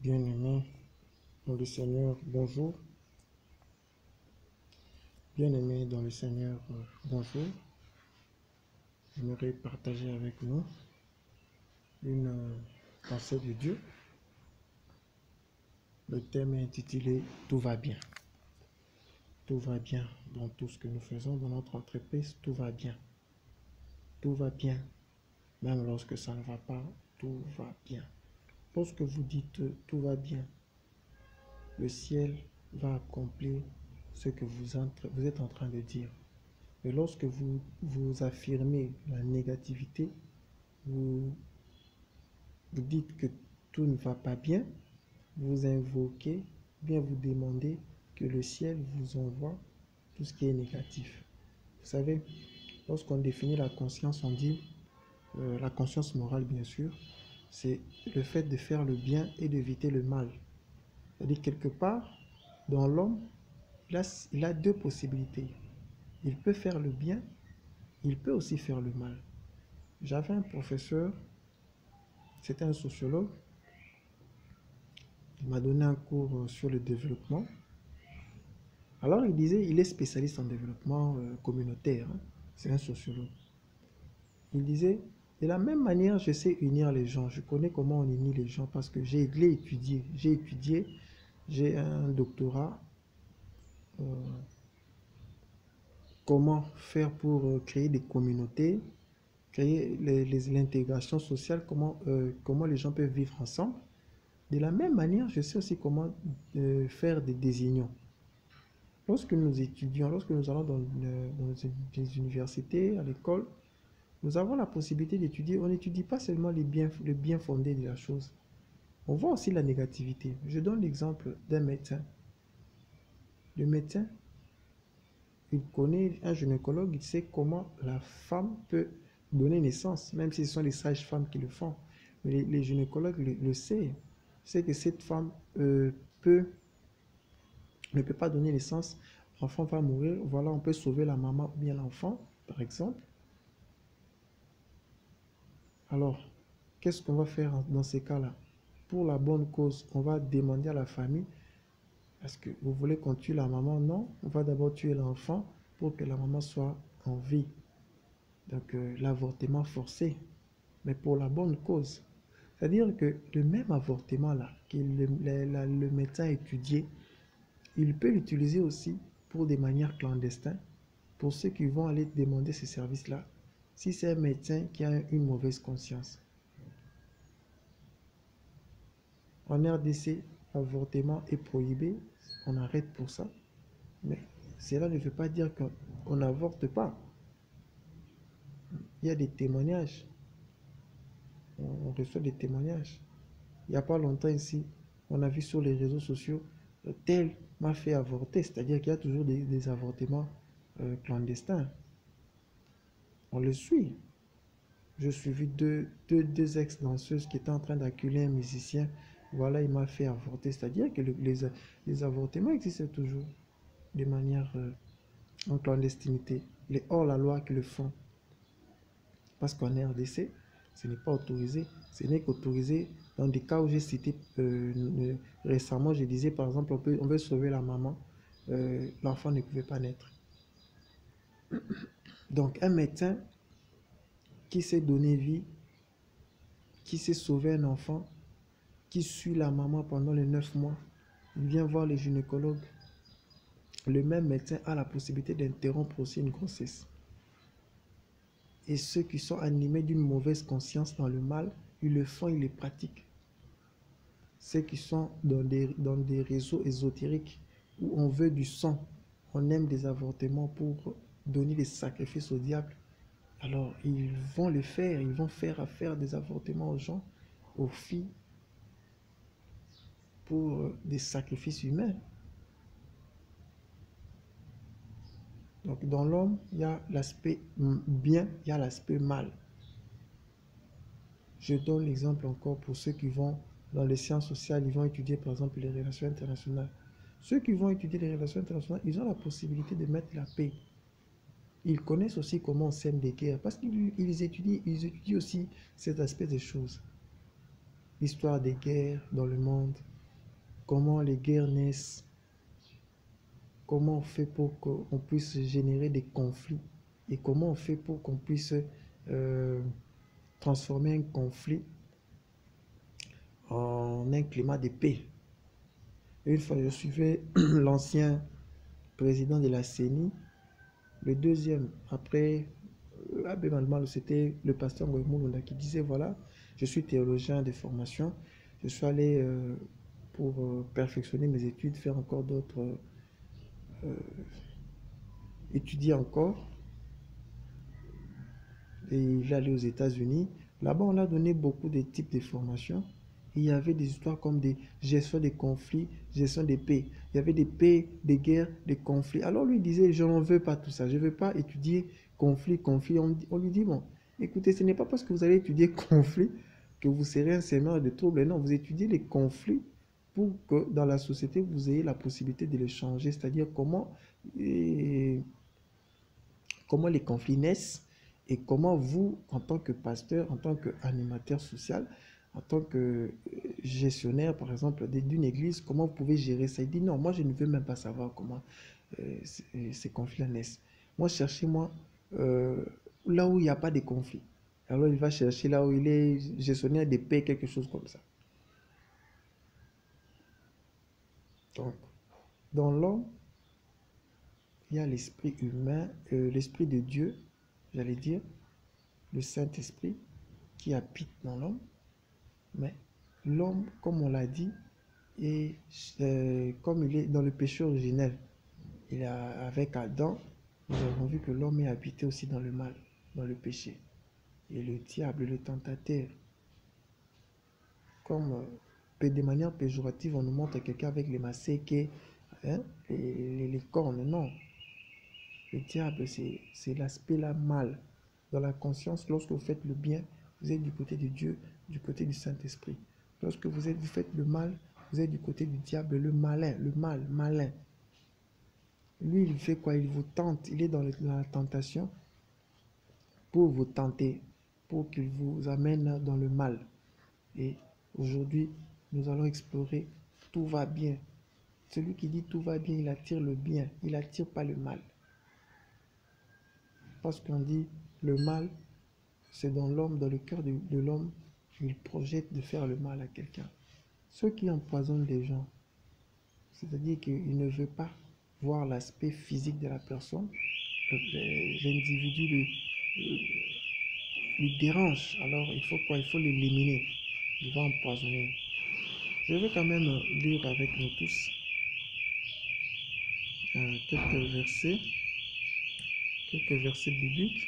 Bien-aimé dans le Seigneur, bonjour. Bien-aimé dans le Seigneur, bonjour. J'aimerais partager avec vous une pensée de Dieu. Le thème est intitulé Tout va bien. Tout va bien dans tout ce que nous faisons dans notre entreprise. Tout va bien. Tout va bien. Même lorsque ça ne va pas, tout va bien. Lorsque vous dites tout va bien, le ciel va accomplir ce que vous êtes en train de dire. Et lorsque vous affirmez la négativité, vous dites que tout ne va pas bien, vous invoquez, bien vous demandez que le ciel vous envoie tout ce qui est négatif. Vous savez, lorsqu'on définit la conscience, on dit, la conscience morale bien sûr, c'est le fait de faire le bien et d'éviter le mal. C'est-à-dire quelque part, dans l'homme, il a deux possibilités. Il peut faire le bien, il peut aussi faire le mal. J'avais un professeur, c'était un sociologue, il m'a donné un cours sur le développement. Alors il disait, il est spécialiste en développement communautaire, hein. C'est un sociologue. Il disait, de la même manière, je sais unir les gens, je connais comment on unit les gens parce que j'ai étudié, j'ai un doctorat, comment faire pour créer des communautés, créer l'intégration sociale, comment les gens peuvent vivre ensemble. De la même manière, je sais aussi comment faire des unions. Lorsque nous étudions, lorsque nous allons dans les universités, à l'école, nous avons la possibilité d'étudier. On n'étudie pas seulement le bien fondé de la chose. On voit aussi la négativité. Je donne l'exemple d'un médecin. Le médecin, il connaît un gynécologue, il sait comment la femme peut donner naissance, même si ce sont les sages-femmes qui le font. Mais les gynécologues le savent. C'est que cette femme ne peut pas donner naissance, l'enfant va mourir, voilà, on peut sauver la maman ou bien l'enfant, par exemple. Alors, qu'est-ce qu'on va faire dans ces cas-là? Pour la bonne cause, on va demander à la famille, est-ce que vous voulez qu'on tue la maman? Non, on va d'abord tuer l'enfant pour que la maman soit en vie. Donc, l'avortement forcé, mais pour la bonne cause. C'est-à-dire que le même avortement-là, que le médecin a étudié, il peut l'utiliser aussi pour des manières clandestines, pour ceux qui vont aller demander ces services-là, si c'est un médecin qui a une mauvaise conscience. En RDC, l'avortement est prohibé, on arrête pour ça, mais cela ne veut pas dire qu'on n'avorte pas. Il y a des témoignages, on reçoit des témoignages. Il n'y a pas longtemps ici, on a vu sur les réseaux sociaux, tel m'a fait avorter, c'est-à-dire qu'il y a toujours des avortements clandestins. On le suit. Je suivi deux ex-danseuses qui étaient en train d'accueillir un musicien. Voilà, il m'a fait avorter. C'est-à-dire que les avortements existent toujours de manière en clandestinité. Les hors-la-loi qui le font. Parce qu'en RDC, ce n'est pas autorisé. Ce n'est qu'autorisé dans des cas où j'ai cité récemment. Je disais par exemple, on veut sauver la maman. L'enfant ne pouvait pas naître. Donc un médecin qui s'est donné vie, qui s'est sauvé un enfant, qui suit la maman pendant les 9 mois, il vient voir les gynécologues. Le même médecin a la possibilité d'interrompre aussi une grossesse. Et ceux qui sont animés d'une mauvaise conscience dans le mal, ils le font, ils le pratiquent. Ceux qui sont dans des réseaux ésotériques où on veut du sang, on aime des avortements pour donner des sacrifices au diable, alors ils vont le faire, ils vont faire des avortements aux gens, aux filles, pour des sacrifices humains. Donc dans l'homme, il y a l'aspect bien, il y a l'aspect mal. Je donne l'exemple encore pour ceux qui vont dans les sciences sociales, ils vont étudier par exemple les relations internationales. Ceux qui vont étudier les relations internationales, ils ont la possibilité de mettre la paix. Ils connaissent aussi comment on sème des guerres parce qu'ils étudient aussi cet aspect des choses. L'histoire des guerres dans le monde, comment les guerres naissent, comment on fait pour qu'on puisse générer des conflits et comment on fait pour qu'on puisse transformer un conflit en un climat de paix. Une fois, je suivais l'ancien président de la CENI, le deuxième, après Abbé Malmal, c'était le pasteur Ngoïmoulunda qui disait, voilà, je suis théologien de formation, je suis allé pour perfectionner mes études, faire encore d'autres, étudier encore, et il est allé aux États-Unis. Là-bas, on a donné beaucoup de types de formations. Il y avait des histoires comme des gestion des conflits, gestion des paix. Il y avait des paix, des guerres, des conflits. Alors lui disait, je n'en veux pas tout ça. Je ne veux pas étudier conflit. On lui dit, bon, écoutez, ce n'est pas parce que vous allez étudier conflit que vous serez un semeur de troubles. Non, vous étudiez les conflits pour que dans la société, vous ayez la possibilité de les changer. C'est-à-dire comment les conflits naissent et comment vous, en tant que pasteur, en tant qu'animateur social, en tant que gestionnaire, par exemple, d'une église, comment vous pouvez gérer ça. Il dit non, moi je ne veux même pas savoir comment ces conflits naissent. Moi, cherchez-moi là où il n'y a pas de conflit. Alors il va chercher là où il est gestionnaire de paix, quelque chose comme ça. Donc, dans l'homme, il y a l'esprit humain, l'esprit de Dieu, j'allais dire, le Saint-Esprit qui habite dans l'homme. Mais l'homme, comme on l'a dit, et comme il est dans le péché originel, avec Adam, nous avons vu que l'homme est habité aussi dans le mal, dans le péché. Et le diable, le tentateur, comme de manière péjorative, on nous montre quelqu'un avec les masséques, hein, les cornes. Non, le diable, c'est l'aspect là mal. Dans la conscience, lorsque vous faites le bien, vous êtes du côté de Dieu, du côté du Saint-Esprit. Lorsque vous faites le mal, vous êtes du côté du diable, le malin, le mal, malin. Lui, il fait quoi? Il vous tente, il est dans la tentation pour vous tenter, pour qu'il vous amène dans le mal. Et aujourd'hui, nous allons explorer tout va bien. Celui qui dit tout va bien, il attire le bien, il n'attire pas le mal. Parce qu'on dit le mal, c'est dans l'homme, dans le cœur de l'homme, il projette de faire le mal à quelqu'un. Ceux qui empoisonnent les gens, c'est-à-dire qu'il ne veut pas voir l'aspect physique de la personne, l'individu lui dérange, alors il faut quoi? Il faut l'éliminer, il va empoisonner. Je vais quand même lire avec nous tous quelques versets bibliques.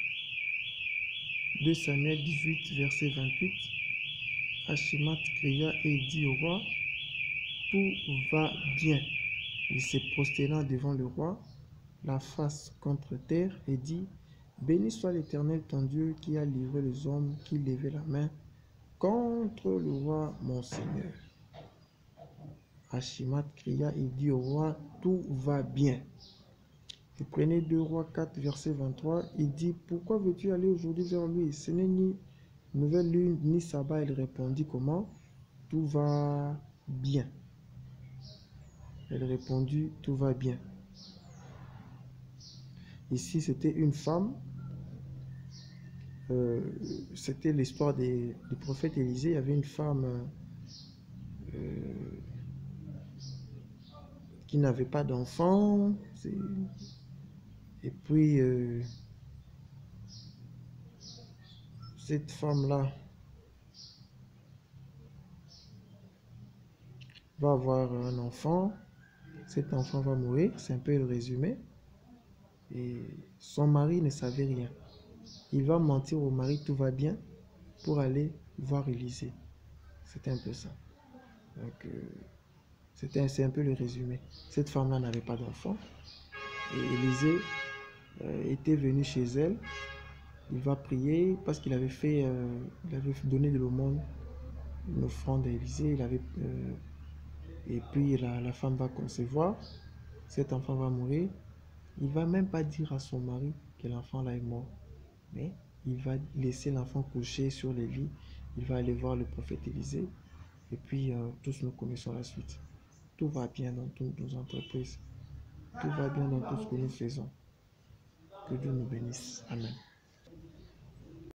2 Samuel 18, verset 28. Achimat cria et dit au roi, tout va bien. Il se prosterna devant le roi, la face contre terre, et dit, béni soit l'Éternel ton Dieu qui a livré les hommes qui levaient la main contre le roi mon Seigneur. Achimat cria et dit au roi, tout va bien. Vous prenez 2 Rois 4, verset 23, il dit, pourquoi veux-tu aller aujourd'hui vers lui? Ce n'est ni nouvelle lune, ni sabbat. Il répondit, comment? Tout va bien. Elle répondit, tout va bien. Ici, c'était une femme. C'était l'histoire du prophète Élisée. Il y avait une femme qui n'avait pas d'enfant. Et puis, cette femme-là va avoir un enfant. Cet enfant va mourir. C'est un peu le résumé. Et son mari ne savait rien. Il va mentir au mari, tout va bien, pour aller voir Élisée. C'était un peu ça. Donc, c'est un peu le résumé. Cette femme-là n'avait pas d'enfant. Et Élisée était venu chez elle. Il va prier parce qu'il avait il avait donné de l'aumône, une offrande à Élisée. Et puis la femme va concevoir. Cet enfant va mourir. Il ne va même pas dire à son mari que l'enfant là est mort. Mais il va laisser l'enfant coucher sur les lits. Il va aller voir le prophète Élisée. Et puis, tous nous connaissons la suite. tout va bien dans toutes nos entreprises. Tout va bien dans tout ce que nous faisons. Que Dieu nous bénisse. Amen.